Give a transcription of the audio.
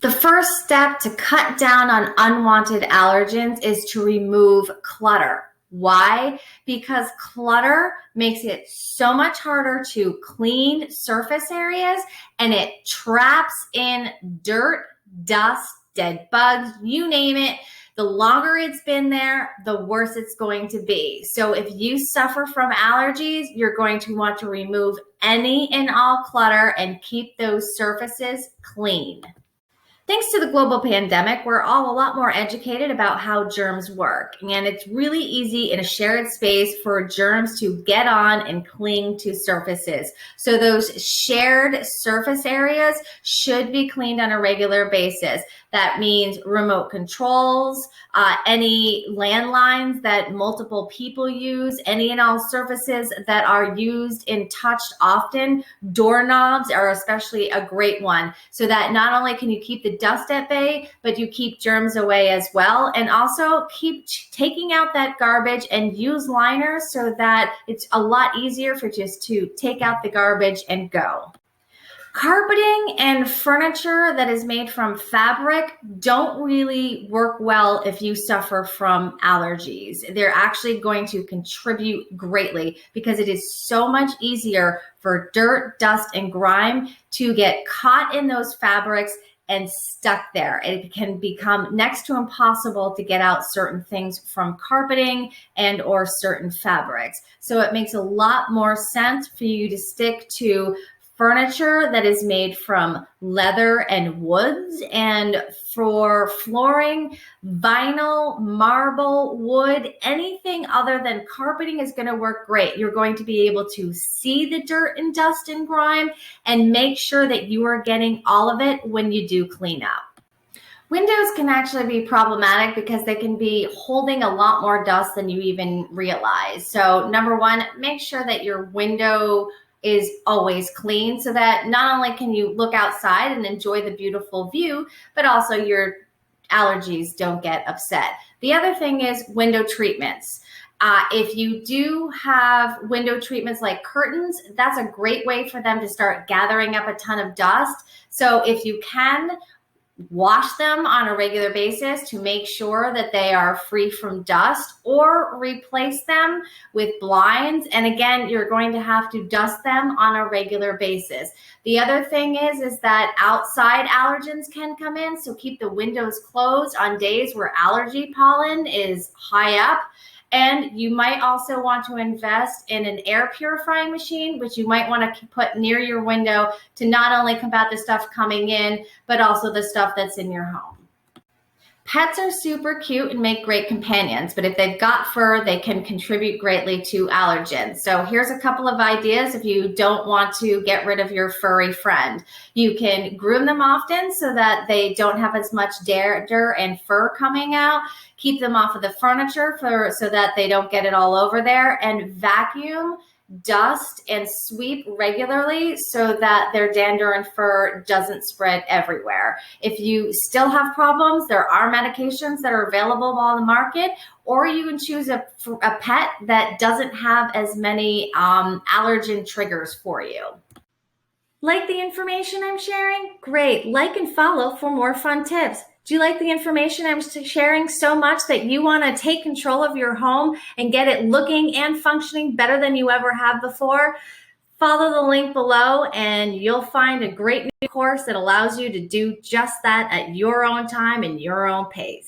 The first step to cut down on unwanted allergens is to remove clutter. Why? Because clutter makes it so much harder to clean surface areas, and it traps in dirt, dust, dead bugs, you name it. The longer it's been there, the worse it's going to be. So if you suffer from allergies, you're going to want to remove any and all clutter and keep those surfaces clean. Thanks to the global pandemic, we're all a lot more educated about how germs work, and it's really easy in a shared space for germs to get on and cling to surfaces. So those shared surface areas should be cleaned on a regular basis. That means remote controls, any landlines that multiple people use, any and all surfaces that are used and touched often. Doorknobs are especially a great one, so that not only can you keep the dust at bay, but you keep germs away as well. And also keep taking out that garbage and use liners so that it's a lot easier for just to take out the garbage and go. Carpeting and furniture that is made from fabric don't really work well if you suffer from allergies. They're actually going to contribute greatly because it is so much easier for dirt, dust, and grime to get caught in those fabrics and stuck there. It can become next to impossible to get out certain things from carpeting and or certain fabrics. So it makes a lot more sense for you to stick to furniture that is made from leather and woods, and for flooring, vinyl, marble, wood, anything other than carpeting is going to work great. You're going to be able to see the dirt and dust and grime and make sure that you are getting all of it when you do clean up. Windows can actually be problematic because they can be holding a lot more dust than you even realize. So number one, make sure that your window is always clean so that not only can you look outside and enjoy the beautiful view, but also your allergies don't get upset. The other thing is window treatments. If you do have window treatments like curtains, that's a great way for them to start gathering up a ton of dust. So if you can, wash them on a regular basis to make sure that they are free from dust, or replace them with blinds. And again, you're going to have to dust them on a regular basis. The other thing is that outside allergens can come in, so keep the windows closed on days where allergy pollen is high up. And you might also want to invest in an air purifying machine, which you might want to put near your window to not only combat the stuff coming in, but also the stuff that's in your home. Pets are super cute and make great companions, but if they've got fur, they can contribute greatly to allergens. So here's a couple of ideas if you don't want to get rid of your furry friend. You can groom them often so that they don't have as much dirt and fur coming out. Keep them off of the furniture so that they don't get it all over there, and vacuum, dust, and sweep regularly so that their dander and fur doesn't spread everywhere. If you still have problems, there are medications that are available on the market, or you can choose a pet that doesn't have as many allergen triggers for you. Like the information I'm sharing? Great. Like and follow for more fun tips. Do you like the information I'm sharing so much that you want to take control of your home and get it looking and functioning better than you ever have before? Follow the link below and you'll find a great new course that allows you to do just that at your own time and your own pace.